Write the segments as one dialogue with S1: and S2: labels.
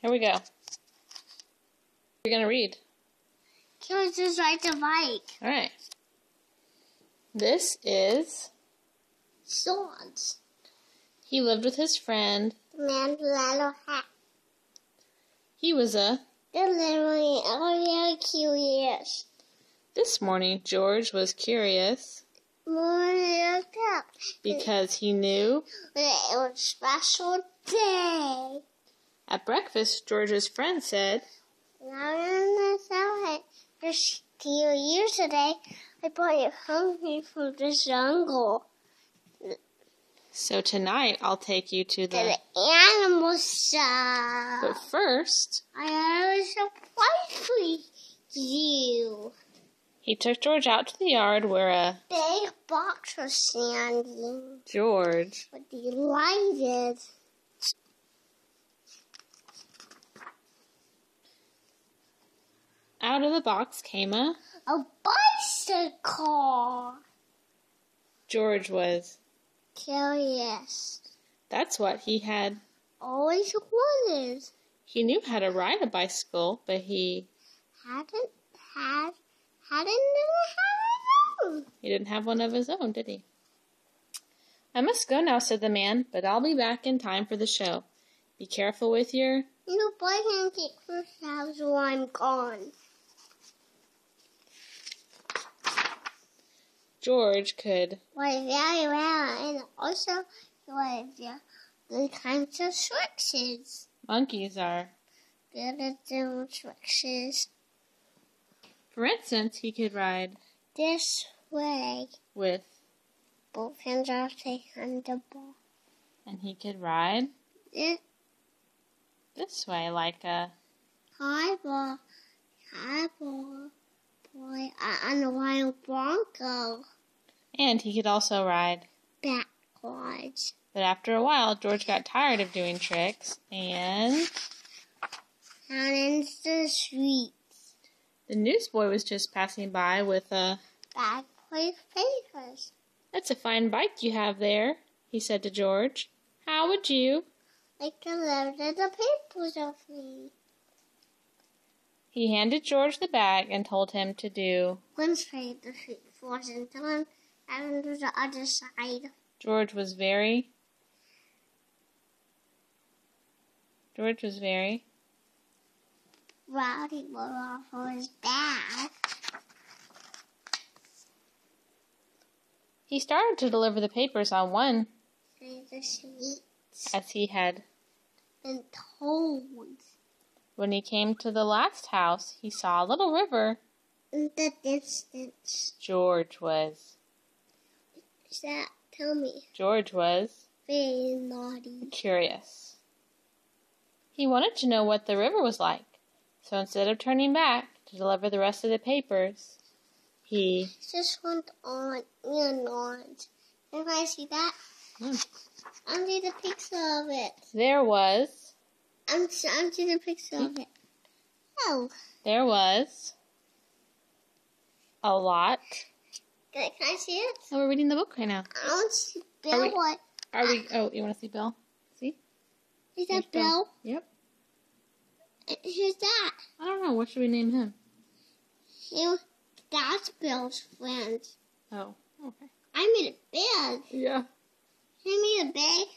S1: Here we go. We're going to read.
S2: George just ride the bike.
S1: All right. This is...
S2: Swords.
S1: He lived with his friend.
S2: The man with the little hat.
S1: He was a...
S2: Delivery. Oh, yeah, curious.
S1: This morning, George was curious because he knew
S2: it was a special day.
S1: At breakfast, George's friend said,
S2: Just 2 years today, I brought you hungry from the jungle.
S1: so tonight I'll take you to
S2: The animal shop.
S1: But first,
S2: I have a surprise for you.
S1: He took George out to the yard where a
S2: big box was standing.
S1: George
S2: was delighted.
S1: Out of the box came a
S2: bicycle.
S1: George was
S2: curious.
S1: That's what he had
S2: Always wanted.
S1: He knew how to ride a bicycle, but he He didn't have one of his own, did he? I must go now, said the man, but I'll be back in time for the show. Be careful with your...
S2: No boy can take first house while I'm gone.
S1: George could...
S2: Ride very well, and also ride the kinds of switches.
S1: Monkeys are...
S2: good at doing switches.
S1: For instance, he could ride...
S2: this way.
S1: With...
S2: both hands are on the ball.
S1: And he could ride...
S2: this
S1: way, like a...
S2: high ball, boy, on a wild bronco.
S1: And he could also ride...
S2: backwards.
S1: But after a while, George got tired of doing tricks, and...
S2: out into the street.
S1: The newsboy was just passing by with a...
S2: bag with papers.
S1: That's a fine bike you have there, he said to George. How would you...
S2: like to load the papers off me.
S1: He handed George the bag and told him to do...
S2: one side the street force until I'm on the other side.
S1: George was very...
S2: rowdy off of his bag.
S1: He started to deliver the papers on one
S2: And the sweets
S1: as he had.
S2: been told.
S1: When he came to the last house, he saw a little river.
S2: In the distance.
S1: George was
S2: very naughty.
S1: curious. He wanted to know what the river was like. So instead of turning back to deliver the rest of the papers, he
S2: just went on and on. Can I see that? I see the picture of it.
S1: There was
S2: I see the picture of it. Oh.
S1: There was a lot.
S2: Can I see it?
S1: Oh, we're reading the book right now.
S2: I want to see Bill.
S1: Oh, you want to see Bill? See?
S2: Is that Bill?
S1: Yep.
S2: Who's that?
S1: I don't know. What should we name him?
S2: That's Bill's friend.
S1: Oh, okay.
S2: I made a bed.
S1: Yeah.
S2: I made a bed.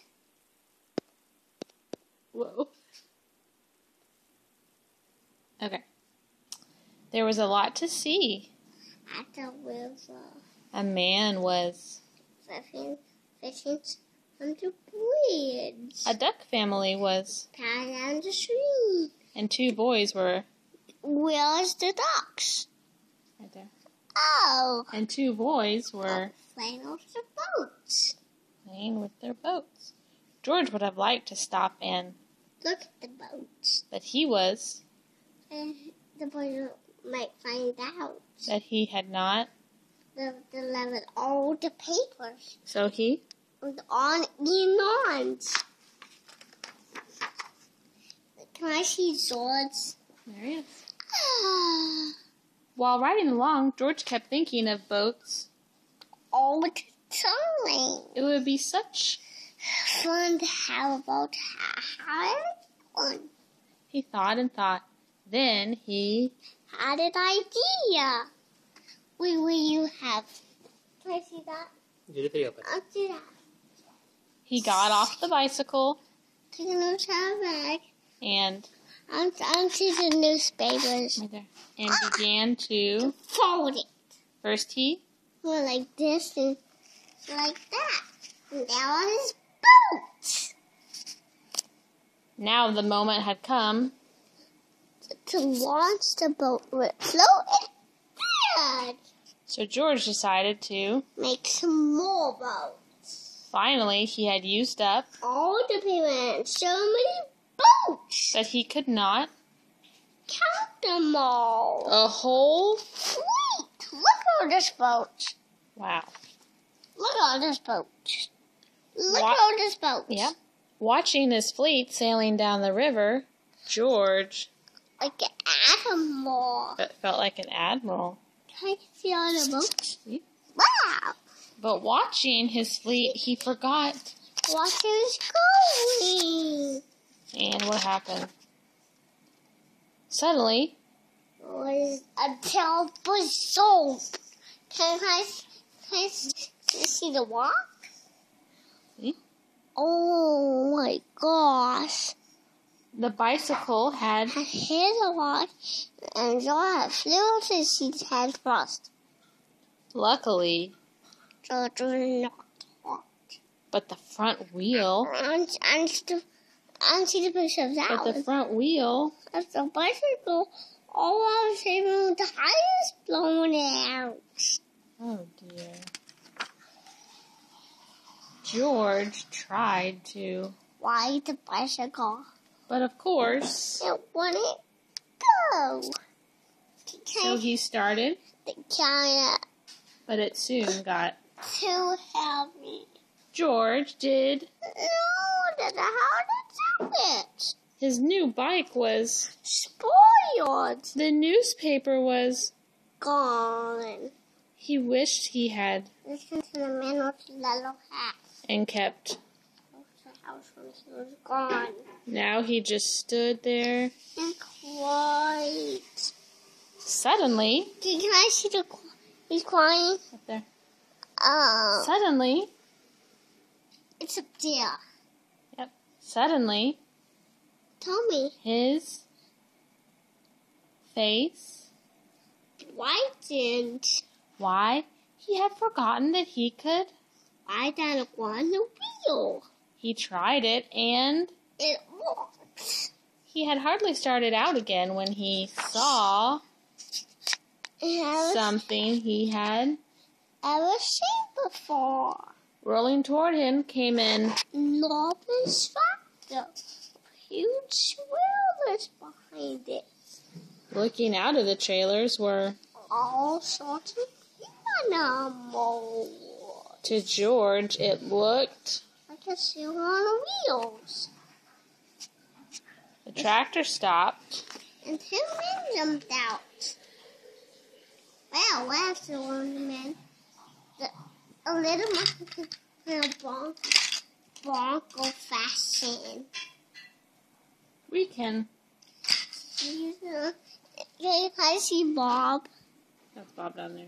S1: Whoa. Okay. There was a lot to see.
S2: At the river.
S1: A man was...
S2: fishing on the bridge.
S1: A duck family was...
S2: passing down the street.
S1: And two boys were...
S2: where's the ducks?
S1: Right there.
S2: Oh.
S1: And two boys were...
S2: playing with the boats.
S1: Playing with their boats. George would have liked to stop and...
S2: look at the boats.
S1: But he was...
S2: and the boys might find out
S1: that he had not...
S2: delivered all the papers.
S1: So he...
S2: went on and on. Can I see George?
S1: There he is. While riding along, George kept thinking of boats.
S2: All the time.
S1: It would be such
S2: fun to have a boat. How fun.
S1: He thought and thought. Then he
S2: had an idea. Wait, will you have? Can I see that?
S3: Do the video.
S2: I'll do that.
S1: He got off the bicycle
S2: Take a new travel bag.
S1: and
S2: I'll see the newspapers.
S1: right there, and began to
S2: Fold it.
S1: first he
S2: Well, like this and like that. And now on his boat.
S1: now the moment had come
S2: To launch the boat with float and
S1: so George decided to
S2: make some more boats.
S1: finally he had used up
S2: All the people and so many boats.
S1: that he could not
S2: Count them all.
S1: a whole
S2: Wait, look at this boat.
S1: wow.
S2: Look at this boat. Look
S1: What?
S2: at this boat.
S1: Yeah. Watching his fleet sailing down the river, George
S2: Like an animal.
S1: felt like an admiral.
S2: Can I see all the boats?
S1: See?
S2: Wow.
S1: But watching his fleet, he forgot.
S2: What is going?
S1: And what happened? Suddenly,
S2: Was a terrible soap. Can I see the walk?
S1: see,
S2: Oh my gosh.
S1: the bicycle had
S2: I hit a walk and George flew off his seat head first.
S1: luckily,
S2: George was not hot.
S1: but the front wheel,
S2: And see the picture of that
S1: but the
S2: one.
S1: front wheel
S2: That's the bicycle. All I was saving with the tires blown out.
S1: oh dear. George tried to,
S2: Why the bicycle?
S1: but of course,
S2: It wouldn't go.
S1: so he started,
S2: Can
S1: but it soon got.
S2: too heavy.
S1: George did.
S2: No, then how did it?
S1: His new bike was.
S2: Spoiled.
S1: The newspaper was.
S2: Gone.
S1: He wished he had
S2: Listen to the man with the yellow hat.
S1: and kept.
S2: The house when he was gone.
S1: Now he just stood there.
S2: And cried.
S1: Suddenly,
S2: Can I see the? He's crying.
S1: up there.
S2: Oh,
S1: Suddenly,
S2: it's up there.
S1: yep. Suddenly,
S2: Tell me.
S1: his face.
S2: Why didn't?
S1: Why? He had forgotten that he could.
S2: Why didn't go on the wheel?
S1: He tried it, and
S2: It worked.
S1: he had hardly started out again when he saw
S2: It
S1: something he had.
S2: ever seen before.
S1: Rolling toward him came an
S2: Enormous tractor. Huge wheelers behind it.
S1: looking out of the trailers were,
S2: All sorts of animals.
S1: to George, it looked.
S2: Like a sail on wheels.
S1: The tractor stopped.
S2: And two men jumped out. Well, where's the one man? A little monkey in a bronco fashion.
S1: We can.
S2: Can I see Bob?
S1: That's Bob down there.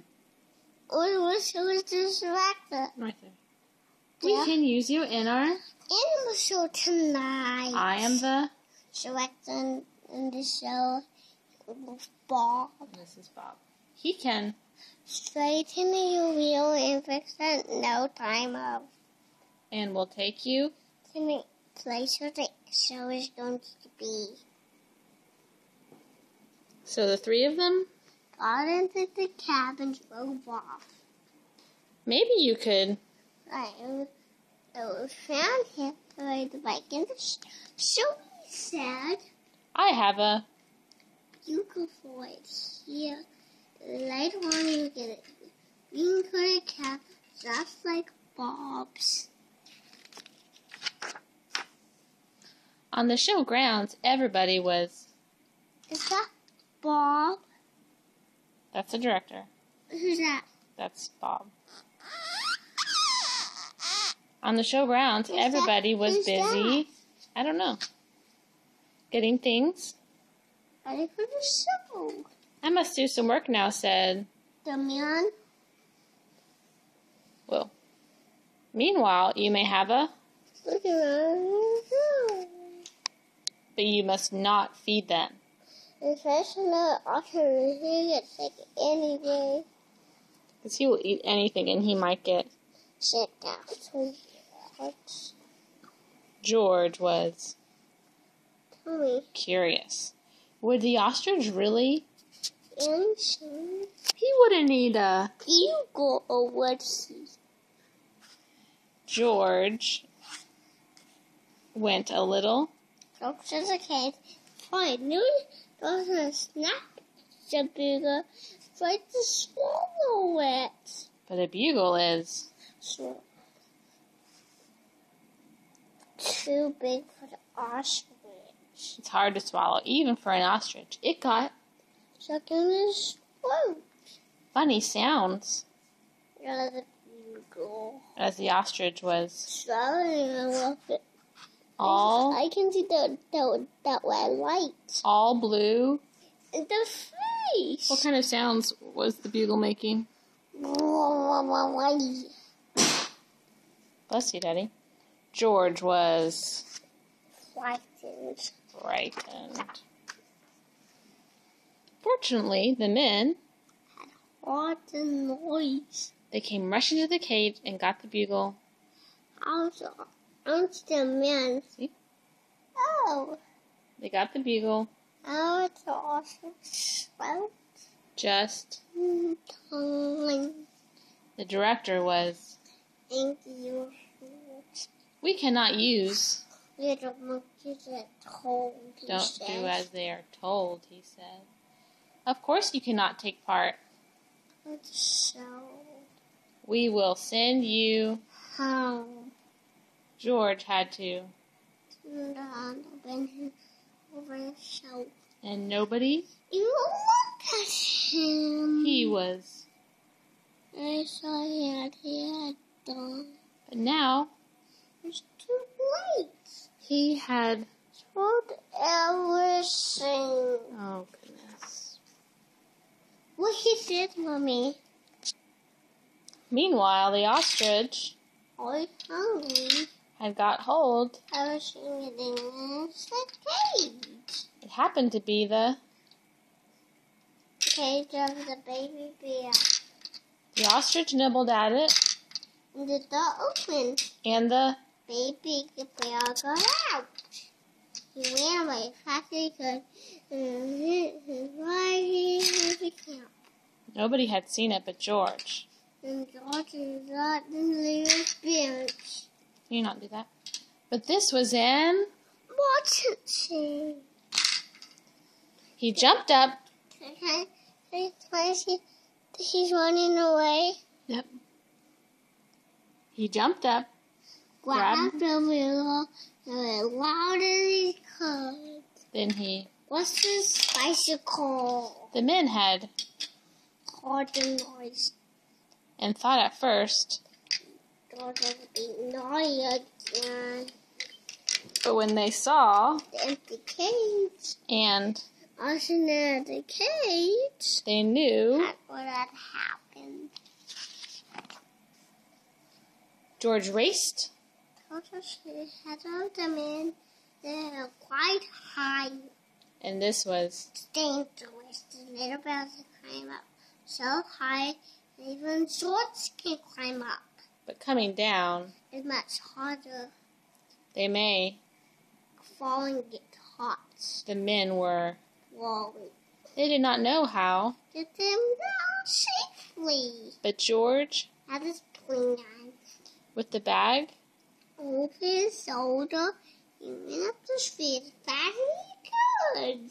S2: Who's this tractor?
S1: Right there. We
S2: Yeah.
S1: can use you in our.
S2: Animal show tonight.
S1: I am the.
S2: Director in the show with Bob.
S1: This is Bob. He can.
S2: Straighten your wheel and fix it no time of.
S1: And we'll take you.
S2: To the place where the show is going to be.
S1: So the three of them.
S2: Got into the cab and drove off.
S1: Maybe you could.
S2: Right, it was found here by the bike in the show. He said,
S1: I have a.
S2: you can afford it here. Later on, you get it. You can put a cap just like Bob's.
S1: On the show grounds, everybody was.
S2: Is that Bob?
S1: That's the director.
S2: Who's that?
S1: That's Bob. On the show grounds,
S2: Who's that?
S1: everybody was
S2: Who's
S1: busy. I don't know. Getting things?
S2: Ready for the show.
S1: I must do some work now, said
S2: The man.
S1: Will. Meanwhile, you may have a,
S2: Look around.
S1: but you must not feed them.
S2: Especially not often he gets sick any day.
S1: Because he will eat anything and he might get
S2: Sick afterwards.
S1: George was
S2: Tell me.
S1: curious. Would the ostrich really?
S2: Answer.
S1: He wouldn't need a...
S2: Eagle or would he?
S1: George went a little.
S2: Up to the cave. Fine. New does a snack. The bigger. Try to swallow it.
S1: But a bugle is...
S2: So, too big for the ostrich.
S1: It's hard to swallow, even for an ostrich. It got
S2: Stuck in his throat.
S1: funny sounds
S2: The bugle.
S1: as the ostrich was
S2: Swallowing a little bit.
S1: all
S2: I can see that red light.
S1: all blue.
S2: In the face.
S1: What kind of sounds was the bugle making? Bless you, Daddy. George was
S2: Frightened.
S1: frightened. Fortunately, the men,
S2: What a noise.
S1: they came rushing to the cage and got the bugle.
S2: Also, onto the man.
S1: See?
S2: Oh.
S1: They got the bugle
S2: Oh, it's awesome. Well,
S1: just.
S2: time.
S1: The director was,
S2: Thank you.
S1: we cannot use.
S2: Little monkeys at home.
S1: Don't do as they are told, he said. Of course you cannot take part.
S2: So,
S1: We will send you.
S2: how?
S1: George had to.
S2: Turn on the bench over the shelf.
S1: And nobody,
S2: You look at him.
S1: he was.
S2: I saw he had done.
S1: But now,
S2: It's too late.
S1: he had.
S2: Told everything.
S1: Oh, goodness.
S2: What he said, Mommy.
S1: Meanwhile, the ostrich
S2: I'm hungry.
S1: had got hold.
S2: Everything in the cage.
S1: It happened to be the
S2: Cage of the baby bear.
S1: The ostrich nibbled at it,
S2: And the door opened.
S1: and the
S2: Baby bear got out. He ran away fast as he could. And right here in the camp.
S1: nobody had seen it but George.
S2: And George is not in the bench.
S1: Can you not do that? But this was in.
S2: What's it say?
S1: He jumped up.
S2: He's running away.
S1: Yep. He jumped up,
S2: Grabbed the wheel as loud as he could.
S1: then he.
S2: What's this bicycle?
S1: The men had,
S2: Heard the noise.
S1: and thought at first,
S2: George was being naughty again.
S1: but when they saw,
S2: The empty cage.
S1: and
S2: Also near the cage.
S1: they knew,
S2: That's what had happened.
S1: George raced,
S2: George had of the men. They're quite high.
S1: and this was.
S2: Dangerous. The little bells climb up so high, even shorts can climb up.
S1: But coming down,
S2: It's much harder.
S1: they may.
S2: Fall and get hot.
S1: The men were.
S2: Worried.
S1: They did not know how,
S2: Get them down safely.
S1: but George,
S2: Had his plan.
S1: with the bag,
S2: Over his shoulder, he went up the street as fast as he could.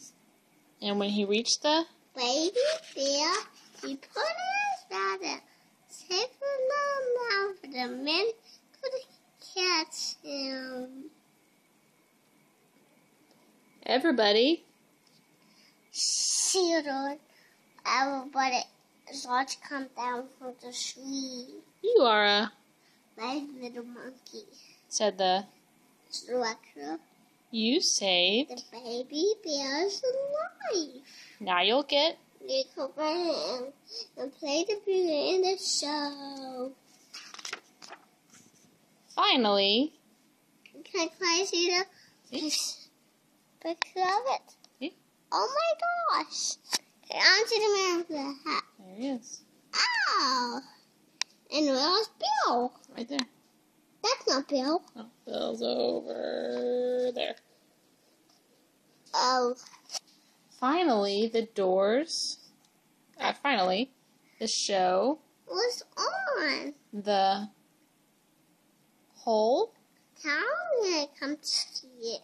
S1: and when he reached the.
S2: Baby bear, he put his feather safe in the mouth, but the men couldn't catch him.
S1: Everybody,
S2: Shielded, everybody starts to come down from the tree.
S1: you are a.
S2: My little monkey.
S1: Said the.
S2: Director.
S1: You saved.
S2: the baby bear's life.
S1: Now you'll get.
S2: You go around and play the beauty in the show.
S1: Finally.
S2: Can I see the picture of it?
S1: See?
S2: Oh my gosh! Okay, on to the man with the hat.
S1: There he is.
S2: Ow! And where's Bill?
S1: Right there.
S2: That's not Bill.
S1: Oh, Bill's over there.
S2: Oh.
S1: Finally, the doors. Finally, the show.
S2: What's on?
S1: The hole.
S2: How did I come to see it?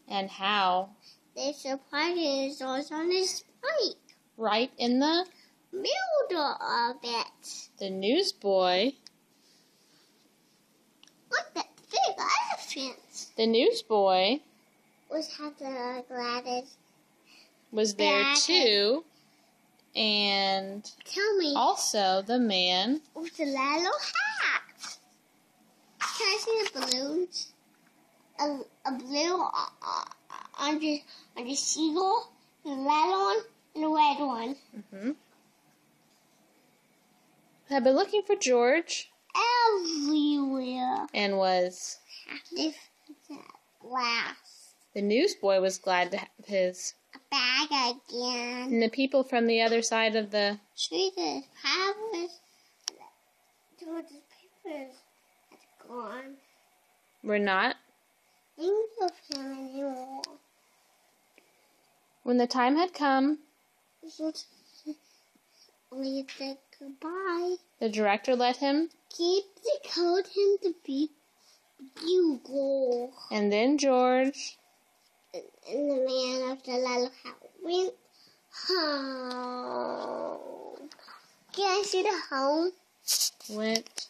S1: And how.
S2: There's a party is also on his bike.
S1: Right in the
S2: Middle of it.
S1: The newsboy.
S2: Look, that big elephant.
S1: The newsboy
S2: Had the Gladys.
S1: was there
S2: Bag.
S1: too. And
S2: Tell me.
S1: also the man.
S2: With the little hat. Can I see the balloons? A blue on the seagull, the little one, and the red one.
S1: Had been looking for George
S2: Everywhere.
S1: and was.
S2: This glass.
S1: The newsboy was glad to have his.
S2: A bag again.
S1: And the people from the other side of the.
S2: Treated powers. George's papers had gone.
S1: Were not.
S2: Think of him anymore.
S1: When the time had come,
S2: We said goodbye.
S1: the director let him.
S2: Keep the code him to be bugle.
S1: And then George.
S2: And the man of the little hat went home. Can I see the home?
S1: Went